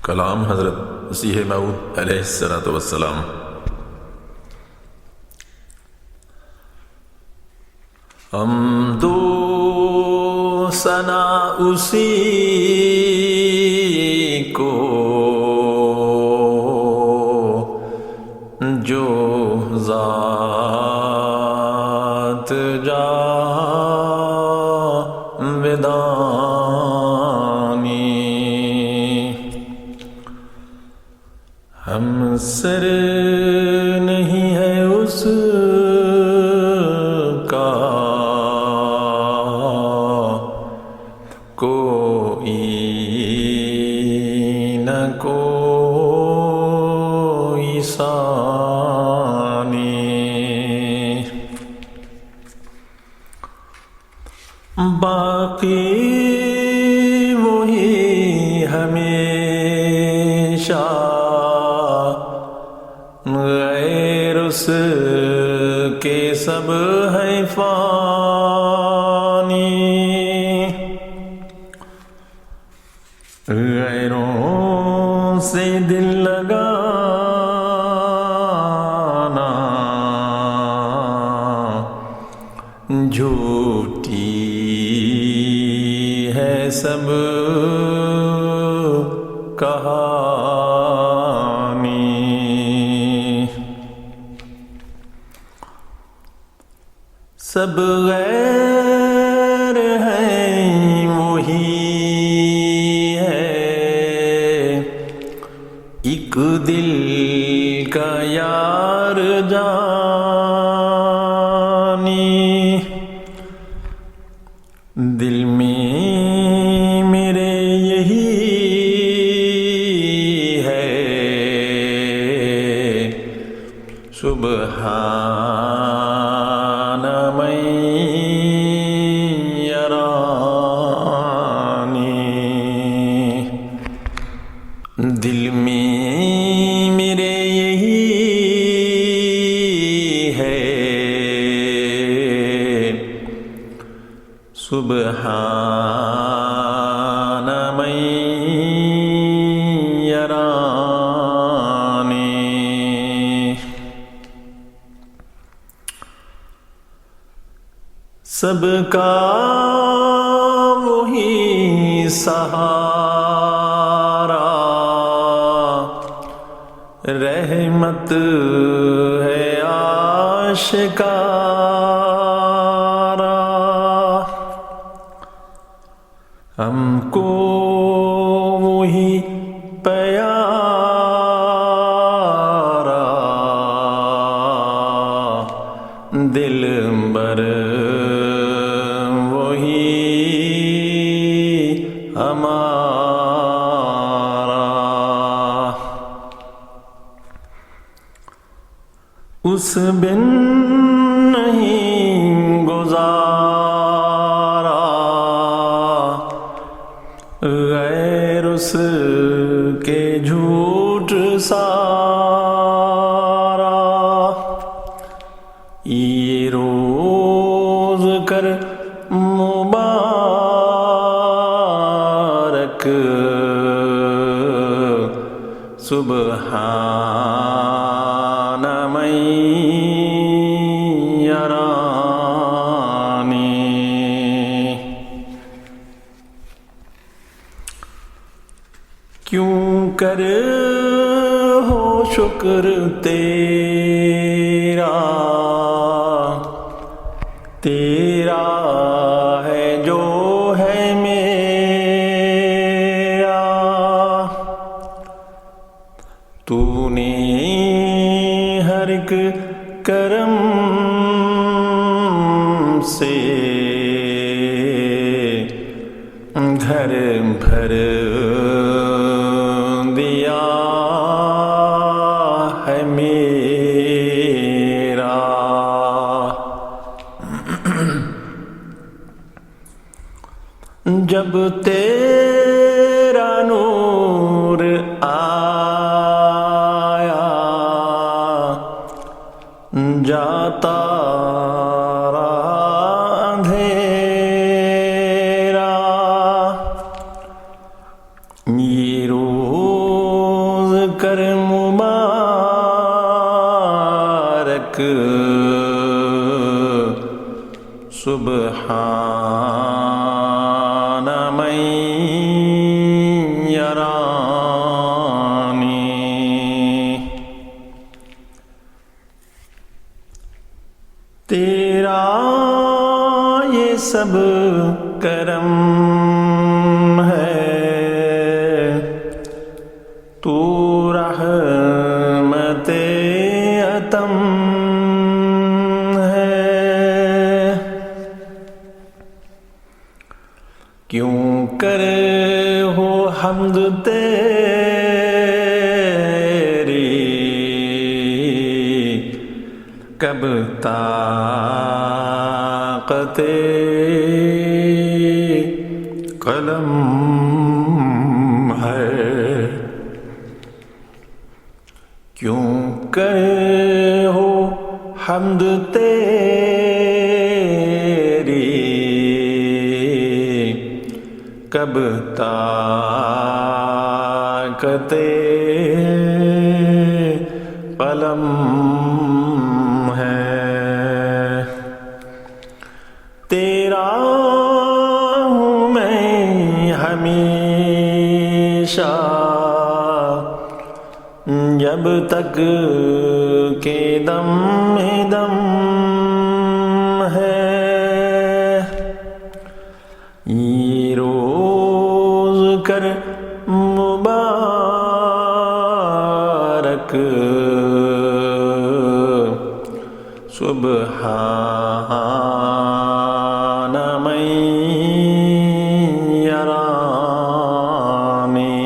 کلام حضرت مسیح موعود علیہ السلام۔ حمد و ثنا اسی کو جو ذات جاودانی، ہم سر نہیں ہے اس کا کوئی نہ کوئی ثانی، باقی وہی ہمیشہ غیر اس کے سب ہے فانی، غیروں سے دل لگانا جھوٹی ہے سب کہانی، سب غیر ہیں وہی ہے ایک دل کا یار جانی، دل میں میرے یہی ہے سبحان من یرانی، دل میں میرے یہی ہے سبحان من یرانی، سب کا وہی سہارا رحمت ہے آشکارا، ہم کو وہی پیارا دل بر وہی ہمارا، اس بن نہیں گزارا غیر اس کے جھوٹ سارا، یہ روز کر مبارک سبحان من یرانی، کیوں کر ہو شکر تیرا، تیرا ہے جو ہے میرا، تو نے ہر ایک کرم سے گھر بھر دیا ہے میرا، جب تیرا نور آیا جاتا رہا اندھیرا، یہ روح سبحان من یرانی. تیرا یہ سب کرم ہے، تو رحمت عتم ہے. کیوں کرے ہو حمد تیری، کب طاقت قلم ہے. کیوں کرے ہو حمد تیری، کب طاقت قلم ہے. تیرا ہوں میں ہمیشہ، جب تک کہ دم دم ہے. یہ روز کر مبارک، سبحان من یرانی.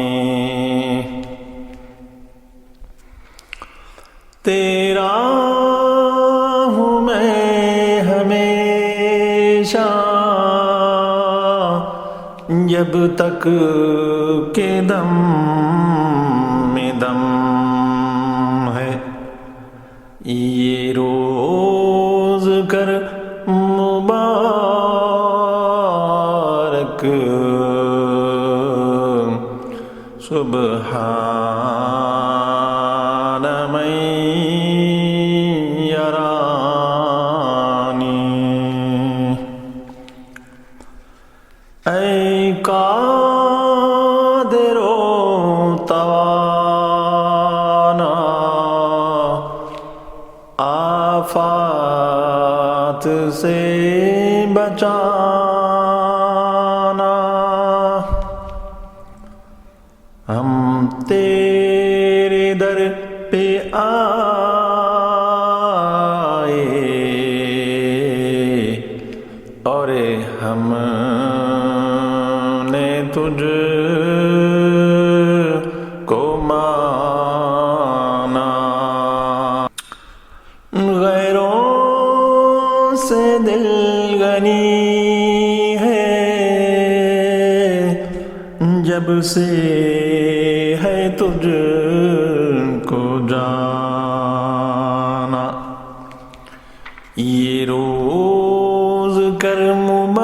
تیرا ہوں میں ہمیشہ، جب تک کہ دم میں دم ہے. یہ روز کر مبارک، سبحان من یرانی. اے قادر و توانا، آفات سے بچانا. ہم تیرے در پہ آئے، اور ہم نے تجھ کو مانا. غیروں سے دل غنی ہے، جب سے ہے تجھ کو جانا. یہ روز کر مبارک،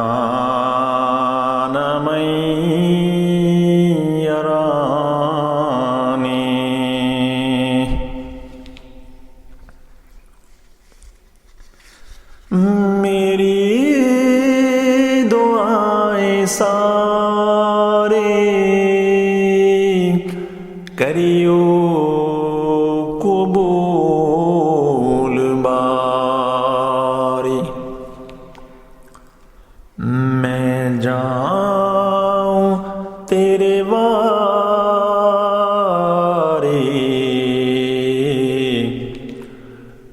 سبحان من یرانی. میری دعائیں سارے کریو قبول باری. میں جاؤں تیرے واری،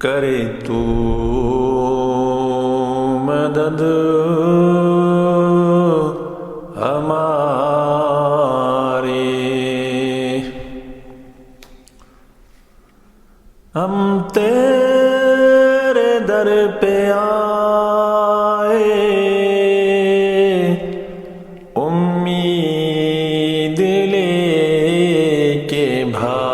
کرے تو مدد ہماری. ہم تیرے در پہ آئے، امید لے کے بھاری.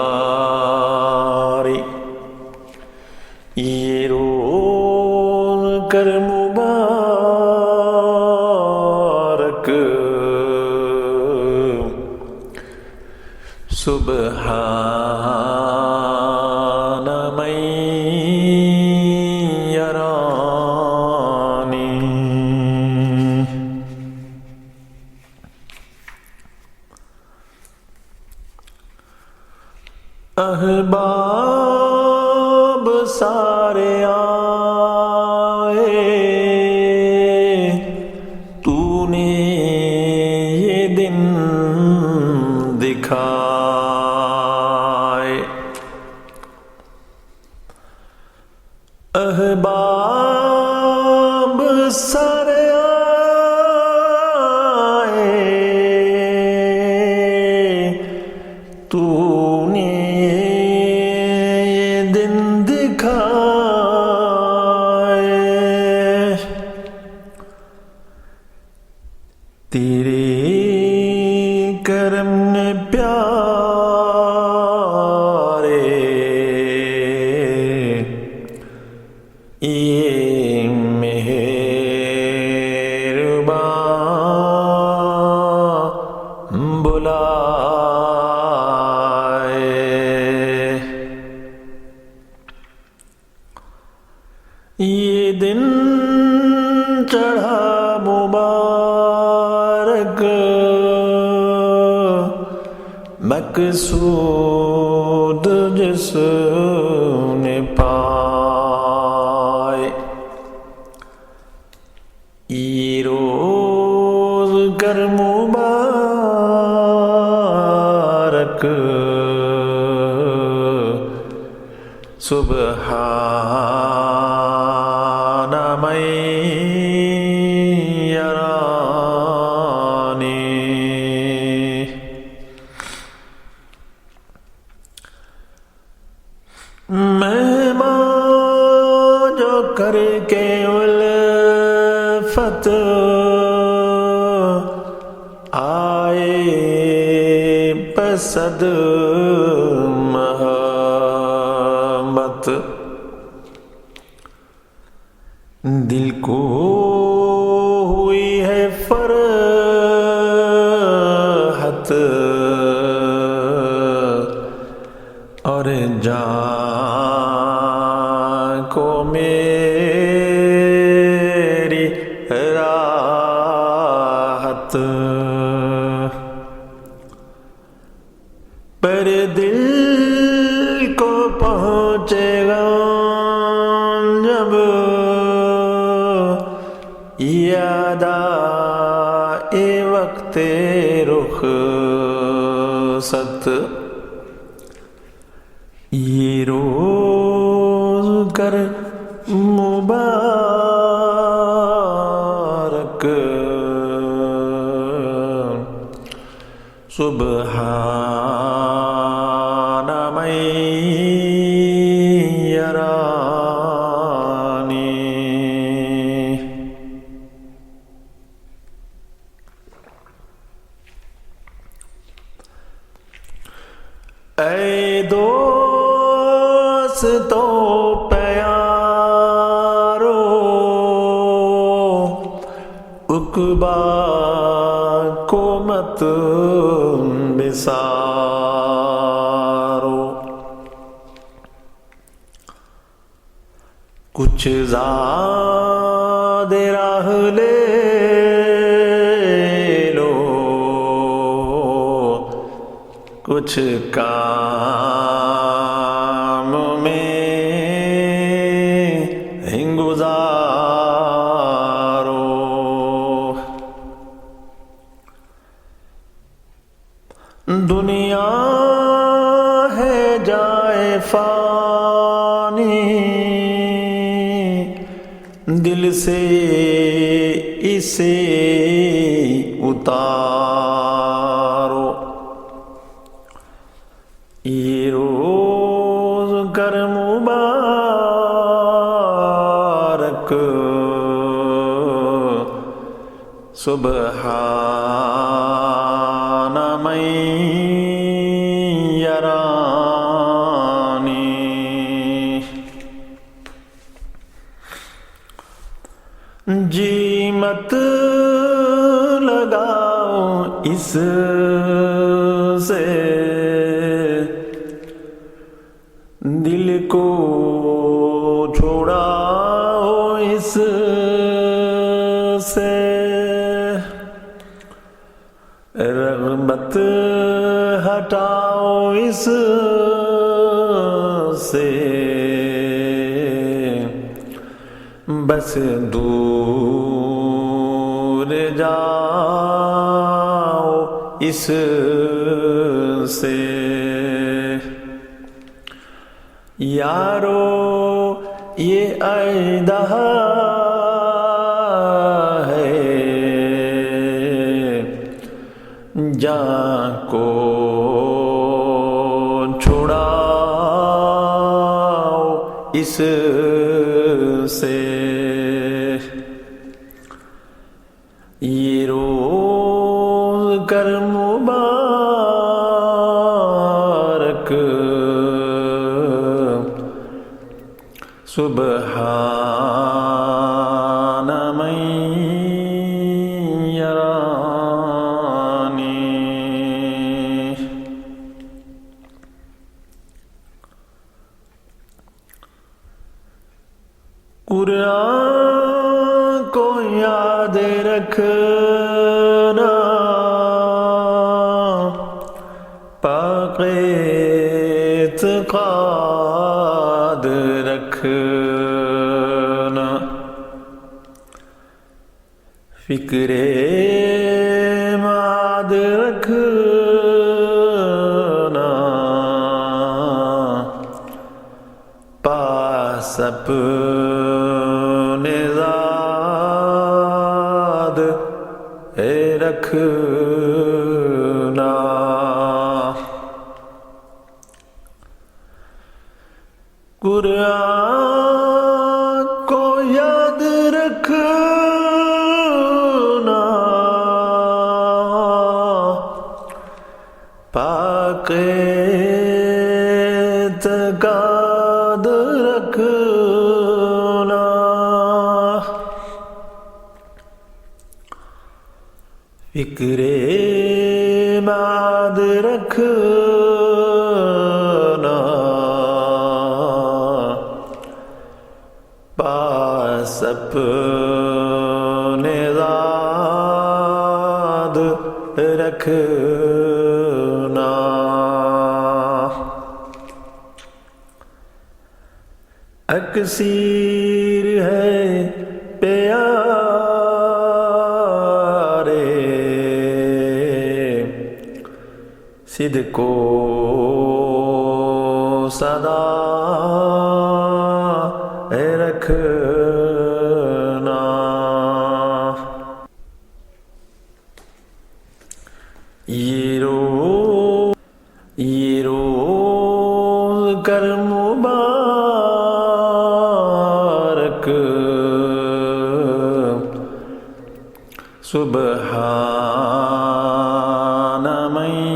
یہ روز کر مبارک، سبحان سارے آئے تو نے یہ دن دکھائے احباب سارے آئے تو نے یہ دن دکھائے تیرے کرم نے پیارے یہ مہربان بلائے یہ دن چڑھا مبارک مقصود جس نے پائے یہ روز گر مبارک سبحان من یرانی مہمان جو کر کے الفت آئے پسد محبت دل کو ہوئی ہے فرحت اور جان کو میری راحت پر دل کو پہنچے گا جب یاد آئے وقت رخصت یہ روز گر مبارک سبحان من یرانی اے دوستو پیارو عقبا کو مت بسارو کچھ زاد راہ لے لو کچھ کام میں گزارو دنیا ہے جائے فانی دل سے اسے اتارو یہ روز گر مبارک سبحان من یرانی جی مت لگاؤ اس سے دل کو چھوڑاؤ اس سے رغبت ہٹاؤ اس سے بس دور جاؤ اس سے یارو یہ عہدہ ہے جان کو چھڑاؤ اس سے یہ روز کر مبارک سبحان من یرانی قرآن کو یاد رکھنا پاک اعتقاد رکھنا فکر ماد رکھنا پاس اپنے ذات رکھنا قرآن کو یاد رکھنا پاک اعتقاد رکھنا فکر ماد رکھنا پاس اپنے ذات رکھنا اکثیر ہے پیارے صدق و صدا رکھنا یہ روز کر مبارک سبحان من